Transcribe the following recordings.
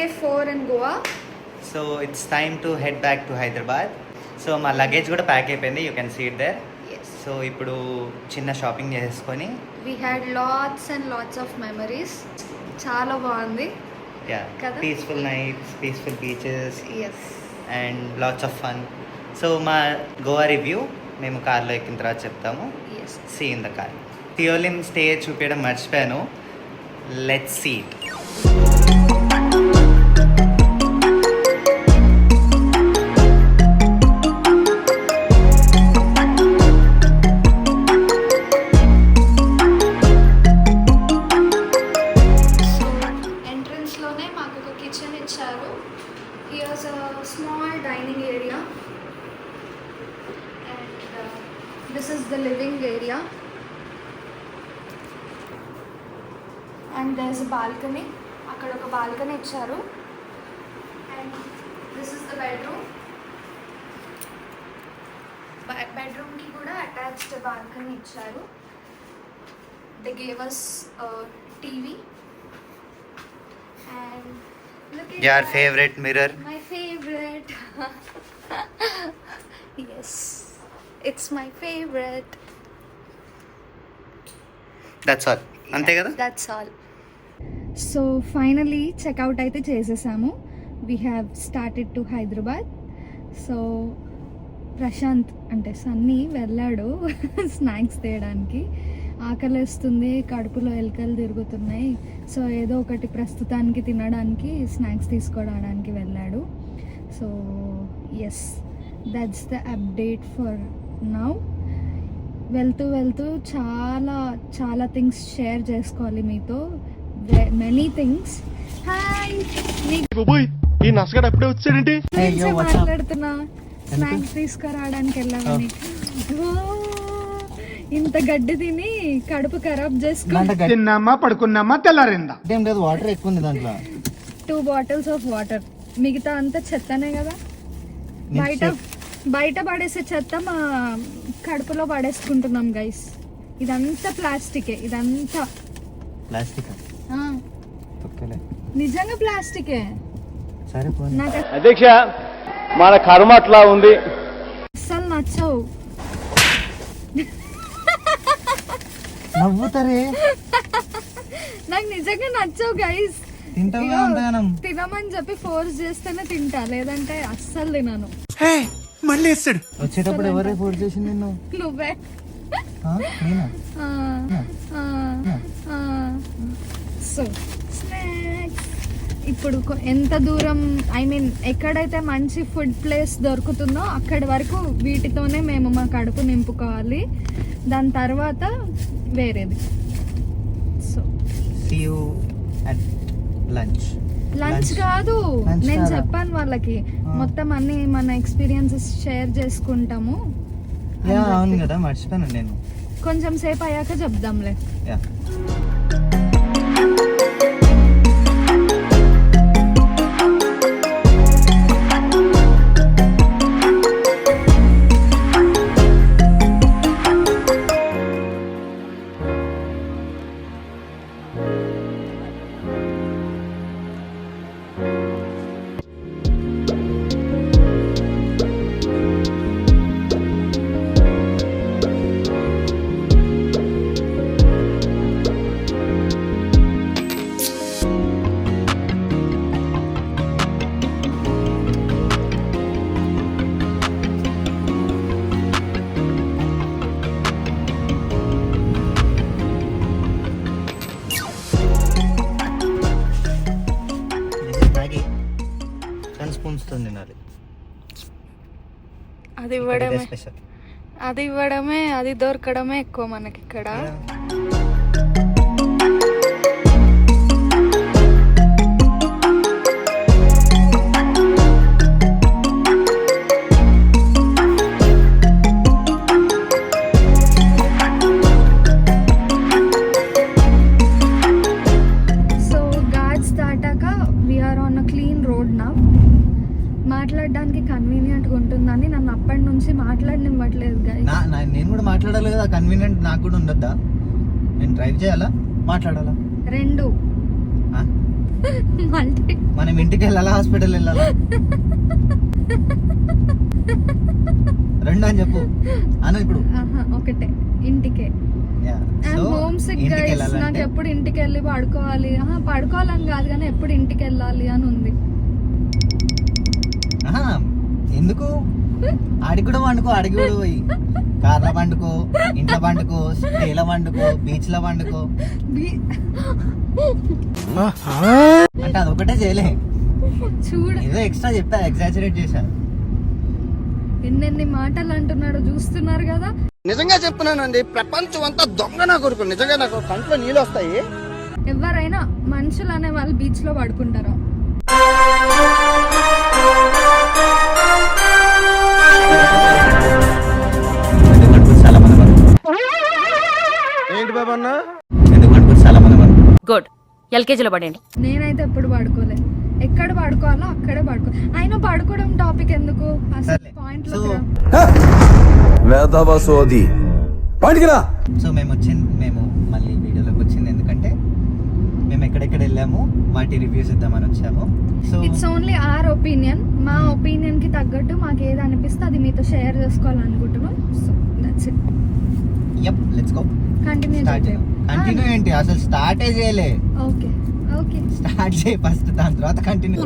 Day 4 in Goa. So it's time to head back to Hyderabad. So my luggage కూడా pack అయిపోయింది. You can see it there. Yes. So ఇప్పుడు చిన్న shopping చేసుకొని We had lots and lots of memories. చాలా బాగుంది. Yeah. Peaceful nights, peaceful beaches. Yes. And lots of fun. So మా Goa review మేము కార్లో ఎక్కిన తర్వాత చెప్తాము. Yes. See in the car. థియోలిన్ స్టే చూపించడం మర్చిపోయాను. Let's see it. Here's a small dining area and this is the living area and there's a balcony. అక్కడ ఒక బాల్కనీ ఇచ్చారు and this is the bedroom. Bedroom కి కూడా attached balcony ఇచ్చారు. They gave us a TV and look at Your that. favorite mirror. My favorite. Yes, it's my favorite. That's all. అంతే కదా? That's all. So finally checkout అయితే చేసేసాము. We have started to Hyderabad. So Prashanth అంటే సన్నీ వెళ్ళాడు snacks తేయడానికి. ఆకలిస్తుంది, కడుపులో ఎలుకలు తిరుగుతున్నాయి, సో ఏదో ఒకటి ప్రస్తుతానికి తినడానికి స్నాక్స్ తీసుకోవడానికి వెళ్ళాడు. So yes, that's the update for now. వెళ్తూ వెళ్తూ చాలా చాలా థింగ్స్ షేర్ చేసుకోవాలి మీతో, మెనీ థింగ్స్. హాయ్, ఈ నసగడు అప్పుడే వచ్చాడండి. మాట్లాడుతున్నా, స్నాక్స్ తీసుకురావడానికి వెళ్ళామని. ఇంత గడ్డి తిని కడుపు ఖరాబ్ చేసుకుని తిన్నామా పడుకున్నామా తెల్లారిందా. వాటర్ ఎక్కువ ఉంది దాంట్లో. 2 bottles of వాటర్, మిగతా అంతా చెత్తనే కదా. బయట పడేసే చెత్త మా కడుపులో పడేసుకుంటున్నాం గైస్. ఇదంతా ప్లాస్టికే, ఇదంతా ప్లాస్టిక్. నిజంగా ప్లాస్టికే. నాకు అధ్యక్ష మన కర్మ అట్లా ఉంది. అస్సలు నచ్చవు. నవ్వుతారే, నాకు నిజంగా నచ్చవు గైస్. తినమని చెప్పి ఫోర్స్ చేస్తేనే తింటా, లేదంటే అస్సలు తినను. మళ్ళీ వేస్తాడు. వచ్చేటప్పుడు ఎవరే ఫోర్స్ చేసింది నిన్ను? నువ్వే. సో స్నాక్స్ ఇప్పుడు ఎంత దూరం, ఐ మీన్ ఎక్కడైతే మంచి ఫుడ్ ప్లేస్ దొరుకుతుందో అక్కడి వరకు వీటితోనే మేము మా కడుపు నింపుకోవాలి. దాని తర్వాత వేరేది. So see you at lunch కాదు, నేను చెప్పాను వాళ్ళకి మొత్తం అన్ని మన ఎక్స్పీరియన్సెస్ షేర్ చేసుకుంటాము. అవును కదా, మర్చిపోయాను నేను. కొంచెం సేపు అయ్యాక చెప్దాంలే. అది ఇవ్వడమే, అది దొరకడమే ఎక్కువ మనకి ఇక్కడ. సో గాడ్స్ దాటాక we're on a clean road now. మాట్లాడడానికి కన్వీనియంట్గా ఉంటుందని నన్ను అప్పటి నుంచి మాట్లాడనివ్వట్లేదు. నేను కూడా మాట్లాడాలి కదా, కన్వీనియంట్ నాకు కూడా ఉండద్దా? నేను డ్రైవ్ చేయాలా, మాట్లాడాలా? రెండు. మల్టీ మనం ఇంటికి వెళ్ళాలా హాస్పిటల్ వెళ్ళాలా? రెండు అని చెప్పు అను ఇప్పుడు. ఒకటే, ఇంటికే. సో హోమ్ సిక్ ఇంటికి గైస్, వెళ్ళాలంటే నాకు ఎప్పుడు ఇంటికి వెళ్ళి పడుకోవాలి, పడుకోవాలని కాదు కానీ ఎప్పుడు ఇంటికి వెళ్ళాలి అని ఉంది. ఎందుకు ఆడికి కూడా వండుకో, అడిగి కూడా పోయి కార్లో వండుకో, ఇంట్లో వండుకో, స్టేలో వండుకో, బీచ్ లో వండుకో. అంటే అదొకటే చేయలే, చూడు ఏదో ఎక్స్ట్రా చెప్పా, ఎగ్జాజరేట్ చేశాను. ఎన్నెన్ని మాటలు అంటున్నాడో చూస్తున్నారు కదా. నిజంగా చెప్తున్నానండి, ప్రపంచం అంతా దొంగ నా కొడుకు. నిజంగా నాకు కంట్లో నీళ్ళు వస్తాయి. ఎవరైనా మనుషులు అనే వాళ్ళు బీచ్ లో పడుకుంటారా? చాలా మంది ఏంటి బాబా అన్న? ఎందుకంటే చాలా మంది గుడ్, ఎల్కేజీలో పడండి. నేనైతే ఎప్పుడు పడుకోలే, ఎక్కడ పడుకోవాలో అక్కడే పడుకో. అయినా పడుకోవడం టాపిక్ ఎందుకు అసలు, సర్లే. పాయింట్ సో మేము మళ్ళీ వీడియోలోకి వచ్చింది ఎందుకంటే మేము ఎక్కడెక్కడ వెళ్ళాము వాటి రివ్యూస్ ఇద్దామని వచ్చాము. So it's only our opinion. మా ఒపీనియన్ కి తగ్గట్టు మాకు ఏది అనిపిస్తే అది మీతో షేర్ చేసుకోవాలనుకుంటున్నాం. So that's it. Yup, let's go. Continue continue ఏంటి, అసలు స్టార్టే చేయలే. ఓకే ఓకే, స్టార్ట్ చేయి ఫస్ట్, దాని తర్వాత కంటిన్యూ.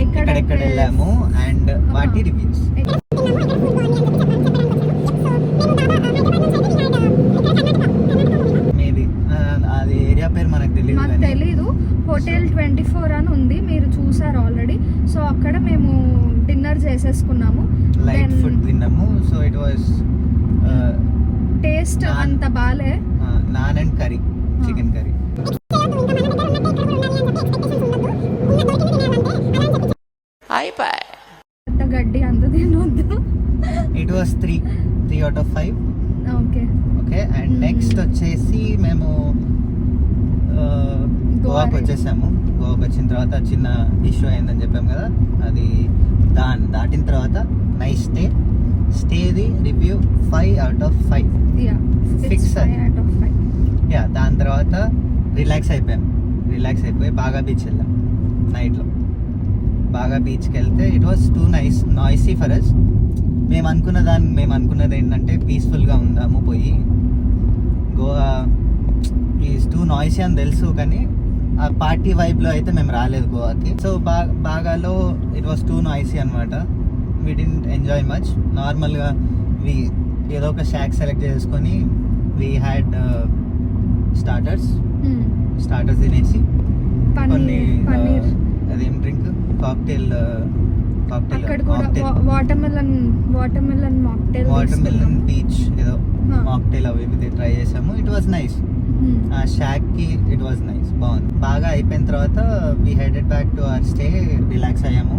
ఎక్కడెక్కడ వెళ్ళాము అండ్ వాటి రివ్యూస్. మేబీ అది ఏరియా పేరు మనకు తెలియదు నాకు కానీ తెలీదు. హోటల్ 24 అని ఉంది, మీరు చూసారు ఆల్రెడీ. సో అక్కడ మేము డిన్నర్ చేసేసుకున్నాము. లైట్ ఫుడ్ తిన్నాము. సో ఇట్ వాస్ టేస్ట్ అంత బాలే. Non and curry, chicken curry. అంత గడ్డి అంత తినొద్దు. It was 3 out of 5. Okay okay, and next వచ్చేసి మేము గోవాకి వచ్చేసాము. గోవాకి వచ్చిన తర్వాత చిన్న ఇష్యూ అయిందని చెప్పాము కదా, అది దాటిన తర్వాత నైస్ స్టేది review 5 out of 5. Yeah, Fix 5 out of 5. Yeah, దాని తర్వాత రిలాక్స్ అయిపోయి బాగా బీచ్ వెళ్ళాం నైట్లో. బాగా బీచ్కి వెళ్తే it was too noisy for us. మేము అనుకున్నది ఏంటంటే పీస్ఫుల్గా ఉందాము పోయి. గోవా ఈజ్ టూ నాయిసీ అని తెలుసు కానీ ఆ పార్టీ వైబ్లో అయితే మేము రాలేదు గోవాకి. సో బాగాలో ఇట్ వాస్ టూ నాయిసీ అనమాట. We didn't enjoy much. నార్మల్గా ఏదో ఒక షాక్ సెలెక్ట్ చేసుకొని వీ హ్యాడ్ స్టార్టర్స్ తినేసి కొన్ని పన్నీర్ అదేం డ్రింక్ కాక్టైల్ అక్కడ కూడా వాటర్మెలన్ వాటర్మెలన్ బీచ్ ఏదో మాక్టైల్ అవి ఇవి ట్రై చేసాము. It was nice. ఆ షాక్ కి ఇట్ వాజ్ నైస్, బాగుంది. బాగా అయిపోయిన తర్వాత we headed back to our stay, relax అయ్యాము.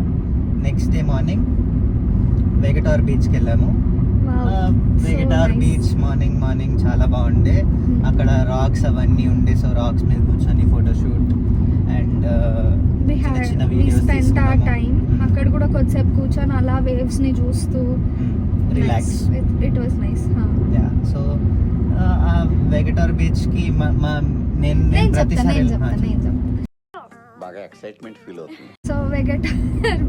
నెక్స్ట్ డే మార్నింగ్ వెగటార్ బీచ్కి వెళ్ళాము. వెగటార్ బీచ్ మార్నింగ్ చాలా బాగుండే. అక్కడ రాక్స్ అవన్నీ ఉండే, సో రాక్స్ మీద కూర్చొని ఫోటోషూట్ అండ్ చిన్న వీడియోస్ అక్కడ కూడా కొద్దిసేపు కూర్చొని అలా వేవ్స్ ని చూస్తూ relax. It was nice. Yeah, so Vagator beach కి నేను ప్రతిసారి బాగా ఎక్సైట్మెంట్ ఫీల్ అవుతుంది. సో వెగటార్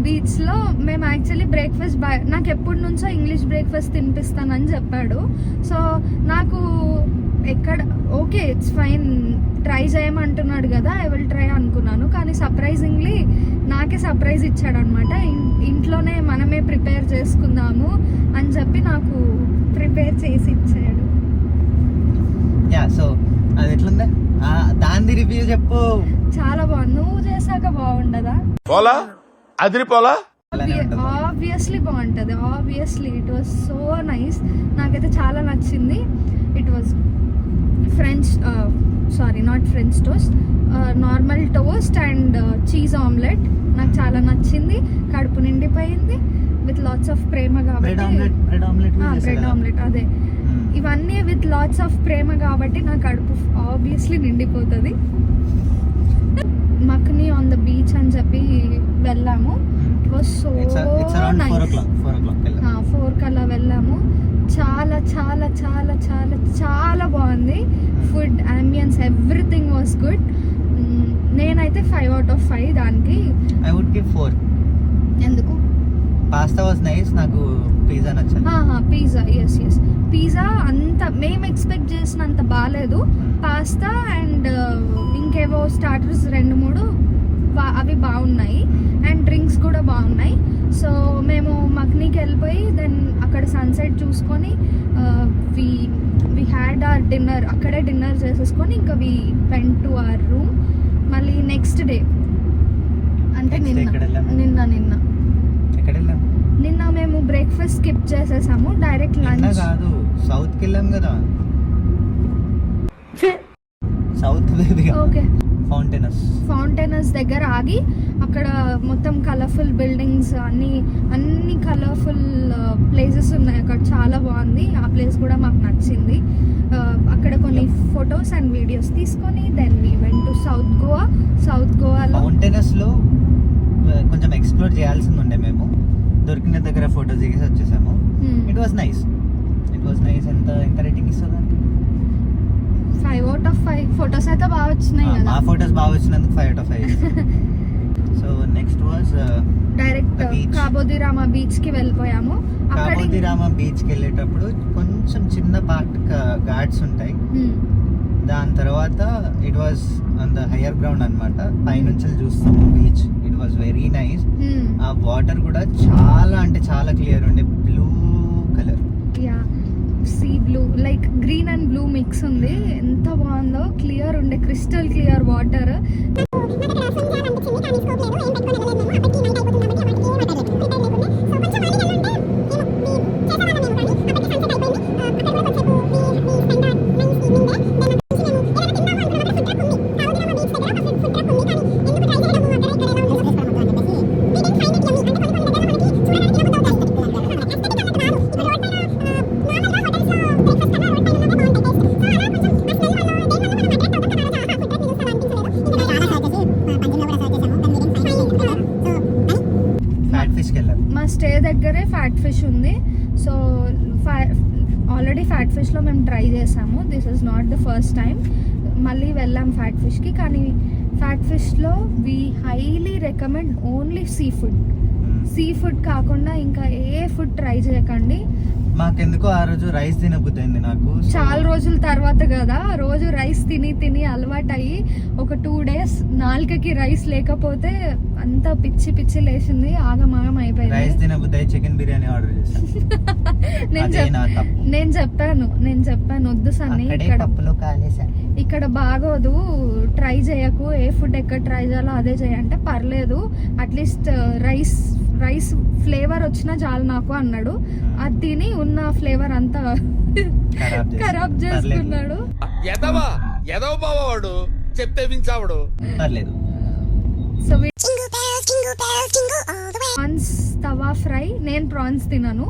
బీచ్ లో మేము యాక్చువల్లీ బ్రేక్ఫాస్ట్ నాకు ఎప్పటి నుంచో ఇంగ్లీష్ బ్రేక్ఫాస్ట్ తినిపిస్తానని చెప్పాడు. సో నాకు ఎక్కడ ఓకే ఇట్స్ ఫైన్, ట్రై చేయమంటున్నాడు కదా, ఐ విల్ ట్రై అనుకున్నాను. కానీ సర్ప్రైజింగ్లీ నాకే సర్ప్రైజ్ ఇచ్చాడు అనమాట. ఇంట్లోనే మనమే ప్రిపేర్ చేసుకుందాము అని చెప్పి నాకు ప్రిపేర్ చేసి ఇచ్చాడు. యా, సో అది ఎట్లుందా దాని రివ్యూ చెప్పు. చాలా బాగుంది. నువ్వు చేశాక బాగుండదా? పోలా అదిరిపోలా. ఆబ్వియస్లీ బాగుంటుంది. Obviously it was so nice. నాకైతే చాలా నచ్చింది. It was not French toast, normal toast and cheese omelette. నాకు చాలా నచ్చింది. కడుపు నిండిపోయింది విత్ లాట్స్ ఆఫ్ ప్రేమ కాబట్టి. బ్రెడ్ ఆమ్లెట్ అదే, ఇవన్నీ విత్ లాట్స్ ఆఫ్ ప్రేమ కాబట్టి నా కడుపు ఆబ్వియస్లీ నిండిపోతుంది. మక్ని ఆన్ ద బీచ్ అని చెప్పి వెళ్ళాము. Was so it's around 4 o'clock వెళ్ళాం. 4 కల్లా వెళ్ళాము. చాలా చాలా చాలా చాలా చాలా బాగుంది. Food, ambience, everything was good. నేనైతే 5 out of 5 దానికి. I would give 4. ఎందుకు? Pasta was nice. నాకు పిజ్జా నచ్చింది. పిజ్జా, ఎస్ పిజ్జా అంత మేము ఎక్స్పెక్ట్ చేసినంత బాగాలేదు. పాస్తా అండ్ ఇంకేవో స్టార్టర్స్ 2-3 అవి బాగున్నాయి. అండ్ డ్రింక్స్ కూడా బాగున్నాయి. సో మేము మక్నీకి వెళ్ళిపోయి దెన్ అక్కడ సన్సెట్ చూసుకొని వి హ్యాడ్ అవర్ డిన్నర్. అక్కడే డిన్నర్ చేసేసుకొని ఇంకా we went to our room. మళ్ళీ నెక్స్ట్ డే అంటే నిన్న మేము బ్రేక్ఫాస్ట్ స్కిప్ చేసేసాము. డైరెక్ట్ లంచ్ కాదు, సౌత్ కి వెళ్ళాం కదా. సౌత్ ఓకే, ఫౌంటైనస్ దగ్గర ఆగి అక్కడ మొత్తం కలర్ఫుల్ బిల్డింగ్స్, అన్ని కలర్ఫుల్ ప్లేసెస్ ఉన్నాయి అక్కడ. చాలా బాగుంది. ఆ ప్లేస్ కూడా మాకు నచ్చింది. అక్కడ కొన్ని ఫొటోస్ అండ్ వీడియోస్ తీసుకొని then we went to south గోవాలో ఫౌంటైనస్ లో కొంచెం ఎక్స్ప్లోర్ చేయాల్సింది ఉండే. మేము దొరికిన దగ్గర ఫోటోస్ దిగేసి వచ్చేసాము. It was nice. ఎంత రేటింగ్ ఇస్తుంది? 5 out of 5. ఫొటోస్ అయితే బాగా వచ్చినాయి కదా. ఆ ఫొటోస్ బాగా వచ్చినందుకు 5 out of 5. So next was direct Cabo de Rama beach కి వెళ్ళిపోయాము. కాబోదిరామా బీచ్ కి వెళ్ళేటప్పుడు కొంచెం చిన్న పార్ట్ ఘాట్స్ ఉంటాయి. దాని తర్వాత it was on the higher ground అన్నమాట. పైనుంచి చూస్తాము beach. It was very nice. ఆ వాటర్ కూడా చాలా అంటే చాలా క్లియర్ ఉండే, blue colour. Sea blue, like green and blue mix ఉంది. ఎంత బాగుందో, క్లియర్ ఉండే, క్రిస్టల్ క్లియర్ వాటర్. మా స్టే దగ్గరే ఫ్యాట్ ఫిష్ ఉంది. సో ఆల్రెడీ ఫ్యాట్ ఫిష్లో మేము ట్రై చేసాము. This is not the first time. మళ్ళీ వెళ్ళాం ఫ్యాట్ ఫిష్కి. కానీ fat ఫిష్లో we highly recommend only sea food కాకుండా ఇంకా ఏ ఫుడ్ ట్రై చేయకండి. మాకెందుకో ఆ రోజు రైస్ తినబుద్దైంది నాకు. చాలా రోజుల తర్వాత కదా, రోజు రైస్ తిని అలవాటు అయ్యి ఒక 2 days నాలుకకి రైస్ లేకపోతే అంత పిచ్చి లేచింది. ఆగమాగం అయిపోయింది. రైస్ తినబుద్దై చికెన్ బిర్యానీ ఆర్డర్ చేశాను. నేను చెప్పాను వద్దు సన్ని, ఇక్కడ బాగోదు, ట్రై చేయకు, ఏ ఫుడ్ ఎక్కడ ట్రై చేయాలో అదే చేయంటే పర్లేదు, అట్లీస్ట్ రైస్ ఫ్లేవర్ వచ్చినా చాలు నాకు అన్నాడు. అది తిని ఉన్న ఫ్లేవర్ అంతా ఖరాబ్ చేసుకున్నాడు. చెప్తే వించావుడు. సో ప్రాన్స్ తవా ఫ్రై, నేను ప్రాన్స్ తిన్నాను.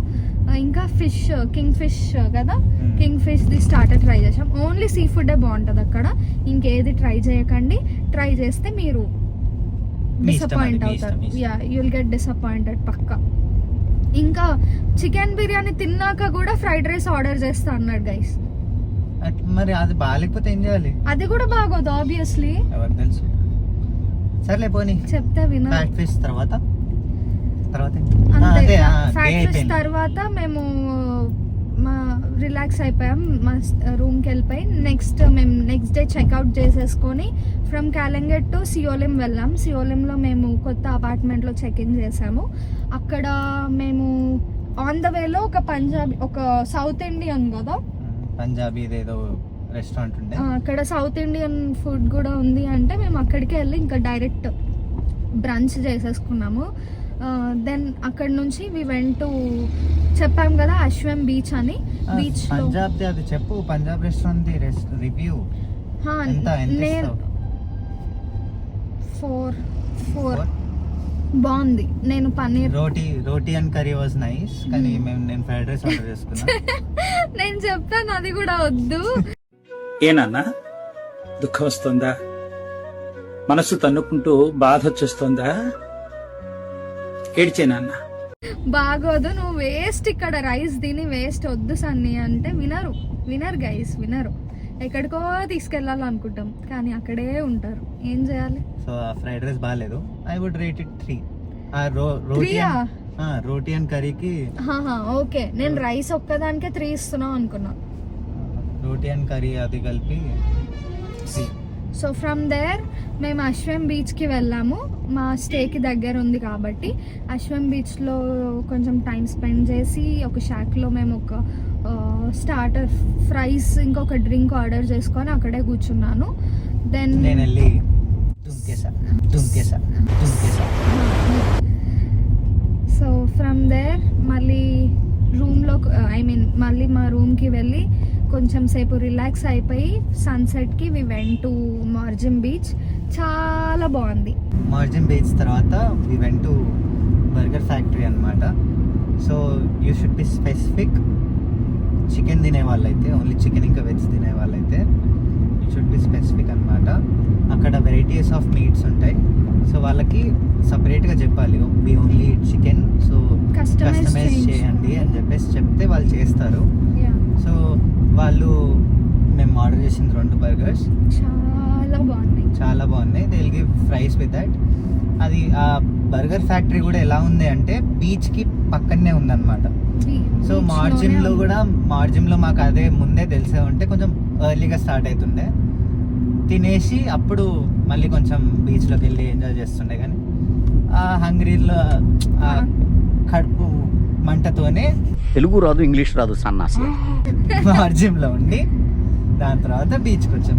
ఇంకా ఫిష్, కింగ్ ఫిష్ కదా, king fish the starter try చేసాం. ఓన్లీ సీ ఫుడ్ బాగుంటుంది అక్కడ. ఇంకేది ట్రై చేయకండి. ట్రై చేస్తే మీరు డిసప్పాయింట్ అవుతారు. యుల్ గెట్ డిసప్పాయింటెడ్ పక్కా. ఇంకా చికెన్ బిర్యానీ తిన్నాక కూడా ఫ్రైడ్ రైస్ ఆర్డర్ చేస్తా అన్నాడు గైస్. మరి అది బాగాలేకపోతే ఏం చేయాలి? అది కూడా బాగోదు ఆబ్వియస్లీ. ఎవరికి తెలుసు. సర్లే పోనీ, చెప్తే విన. ఫ్యాట్ ఫిష్ తర్వాత ఫ్యాట్ ఫిష్ తర్వాత మేము రిలాక్స్ అయిపోయాం. మా రూమ్కి వెళ్ళిపోయి నెక్స్ట్ డే చెక్అవుట్ చేసేసుకొని ఫ్రమ్ కాలంగట్ టు సియోలిం వెళ్ళాం. సియోలింలో మేము కొత్త అపార్ట్మెంట్లో చెక్-ఇన్ చేసాము. అక్కడ మేము ఆన్ ద వేలో ఒక సౌత్ ఇండియన్ కదా, పంజాబీ ఏదో రెస్టారెంట్ ఉండే, అక్కడ సౌత్ ఇండియన్ ఫుడ్ కూడా ఉంది అంటే మేము అక్కడికి వెళ్ళి ఇంకా డైరెక్ట్ బ్రంచ్ చేసేసుకున్నాము. దెన్ అక్కడ నుంచి వి వెంట్ టు, చెప్పాం కదా అశ్వం బీచ్ అని. బీచ్ పంజాబ్ అది చెప్పు, పంజాబ్ రెస్టారెంట్ రివ్యూ. నేను 4 బాగుంది. నేను పన్నీర్ రోటీ అండ్ కర్రీ వాజ్ నైస్. కానీ నేను ఫ్రైడ్ రైస్ ఆర్డర్ చేసుకున్నా. నేను చెప్పాను అది కూడా వద్దు. ఏనన్నా దుఃఖం వస్తుందా? మనసు తన్నుకుంటూ బాధ వచ్చేస్తుందా? ఏడ్చే నాన్న. బాగోదు, నువ్వు వేస్ట్, ఇక్కడ రైస్ తిని వేస్ట్ వద్దు సన్ని అంటే వినరు గైస్, వినరు. ఎక్కడికో తీసుకెళ్ళాలనుకుంటాం కానీ అక్కడే ఉంటారు, ఏం చేయాలి. సో ఆ ఫ్రైడ్ రైస్ బాగాలేదు. I would rate it 3. ఆ రోటీ అండ్ కర్రీకి ఓకే, నేను రైస్ ఒక్కదానికే 3 ఇస్తున్నావు అనుకున్నా. రోటీ అండ్ కర్రీ అది కలిపి 3. సో ఫ్రమ్ దేర్ మేము అశ్వం బీచ్కి వెళ్ళాము. మా స్టేకి దగ్గర ఉంది కాబట్టి అశ్వం బీచ్లో కొంచెం టైం స్పెండ్ చేసి ఒక షాక్లో మేము ఒక స్టార్టర్ ఫ్రైస్ ఇంకొక డ్రింక్ ఆర్డర్ చేసుకొని అక్కడే కూర్చున్నాను. దెన్ నేను వెళ్ళి దుంకేసా. సో ఫ్రమ్ దేర్ మళ్ళీ రూమ్లో మళ్ళీ మా రూమ్కి వెళ్ళి కొంచెం సేపు రిలాక్స్ అయిపోయి సన్సెట్కి we went to Morjim beach. చాలా బాగుంది. మార్జిన్ బీచ్ తర్వాత we went to burger factory అన్నమాట. So you should be specific. Chicken తినే వాళ్ళైతే, ఓన్లీ చికెన్ ఇంకా వెజ్ తినే వాళ్ళైతే యూ షుడ్ బి స్పెసిఫిక్ అన్నమాట. అక్కడ వెరైటీస్ ఆఫ్ మీట్స్ ఉంటాయి. సో వాళ్ళకి సపరేట్గా చెప్పాలి we only chicken, so customise చేయండి అని చెప్పేసి చెప్తే వాళ్ళు చేస్తారు. సో వాళ్ళు మేము ఆర్డర్ చేసిన 2 బర్గర్స్ చాలా బాగున్నాయి. They will give fries with that. అది ఆ బర్గర్ ఫ్యాక్టరీ కూడా ఎలా ఉంది అంటే బీచ్కి పక్కనే ఉందన్నమాట. సో మార్జిన్లో మాకు అదే ముందే తెలిసే ఉంటే కొంచెం ఎర్లీగా స్టార్ట్ అవుతుండే, తినేసి అప్పుడు మళ్ళీ కొంచెం బీచ్లోకి వెళ్ళి ఎంజాయ్ చేస్తుండే. కానీ ఆ హంగ్రీలో ఆ కడుపు మంటతోనే తెలుగు రాదు, ఇంగ్లీష్ రాదు సన్నాసి. మార్జిన్లో ఉండి దాని తర్వాత బీచ్కి వచ్చాం,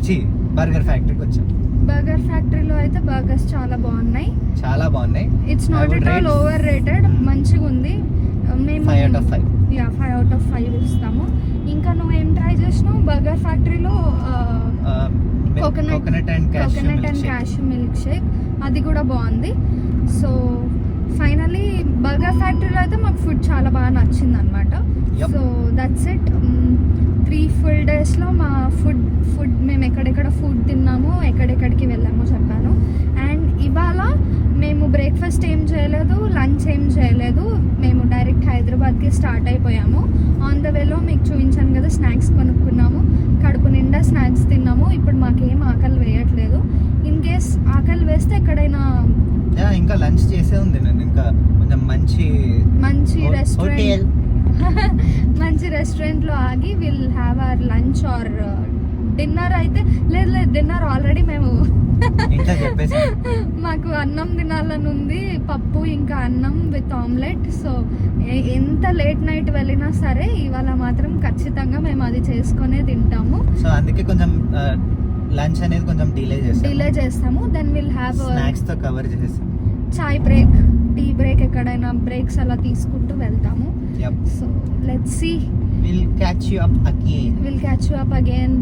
బర్గర్ ఫ్యాక్టరీకి వచ్చాం. బర్గర్ ఫ్యాక్టరీలో అయితే బర్గర్స్ చాలా బాగున్నాయి. It's not at all over rated, మంచిగా ఉంది. మేము 5 out of 5. 5 out of 5 ఇస్తాము. ఇంకా నువ్వు ఏం ట్రై చేసినావు బర్గర్ ఫ్యాక్టరీలో? Coconut and cashew milk shake, అది కూడా బాగుంది. సో ఫైనలీ బర్గర్ ఫ్యాక్టరీలో అయితే మాకు ఫుడ్ చాలా బాగా నచ్చింది అనమాట. So that's it. 3 full daysలో మా ఫుడ్ మేము ఎక్కడెక్కడ ఫుడ్ తిన్నామో, ఎక్కడెక్కడికి వెళ్ళామో చెప్పాను. అండ్ ఇవాళ మేము బ్రేక్ఫాస్ట్ ఏం చేయలేదు, లంచ్ ఏం చేయలేదు. మేము డైరెక్ట్ హైదరాబాద్కి స్టార్ట్ అయిపోయాము. ఆన్ ద వేలో మీకు చూపించాను కదా, స్నాక్స్ కొనుక్కున్నాము, కడుపు నిండా స్నాక్స్ తిన్నాము. ఇప్పుడు మాకేం ఆకలి వేయట్లేదు. ఇన్ కేస్ ఆకలి వేస్తే ఎక్కడైనా ఇంకా లంచ్ చేసే ఉంది. నేను ఇంకా కొంచెం మంచి రెస్టారెంట్ మంచి రెస్టారెంట్లో ఆగి will have our lunch or dinner. అయితే లేదు, డిన్నర్ ఆల్రెడీ మేము మాకు అన్నం తినాలని ఉంది, పప్పు ఇంకా అన్నం విత్ ఆమ్లెట్. సో ఎంత లేట్ నైట్ వెళ్ళినా సరే ఇవాళ మాత్రం ఖచ్చితంగా మేము అది చేసుకునే తింటాము. సో అందుకే కొంచెం లంచ్ అనేది కొంచెం డిలే చేస్తాము. దెన్ విల్ హ్యావ్ స్నాక్స్ తో కవర్ చేస్తాం. చాయ్ బ్రేక్, టీ బ్రేక్, ఎక్కడైనా బ్రేక్స్ అలా తీసుకుంటూ వెళ్తాము. So let's see. We'll catch you up again.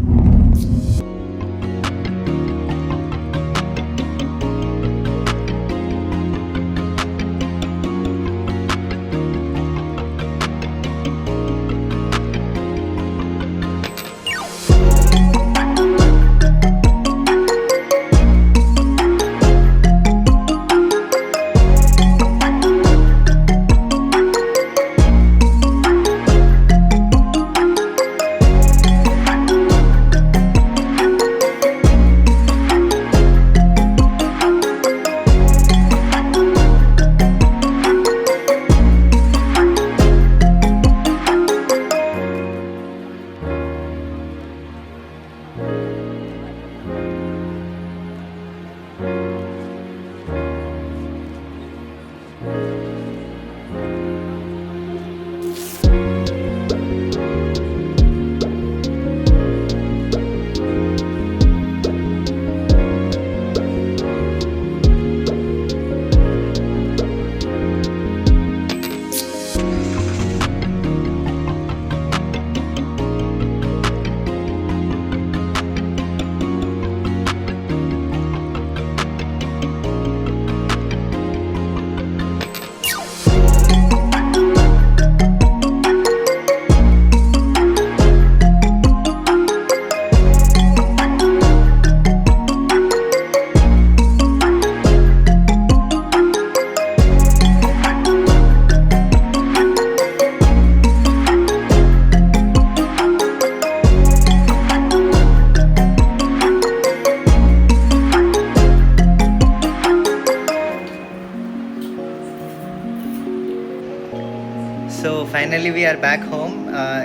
Finally we're back home.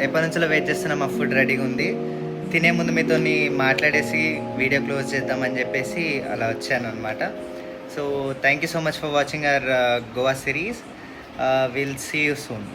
ఎప్పటి నుంచో వెయిట్ చేస్తున్నాం, మా ఫుడ్ రెడీగా ఉంది. తినే ముందు మీతో మాట్లాడేసి వీడియో క్లోజ్ చేద్దామని చెప్పేసి అలా వచ్చాను అనమాట. So thank you so much for watching our Goa series. Will see you soon.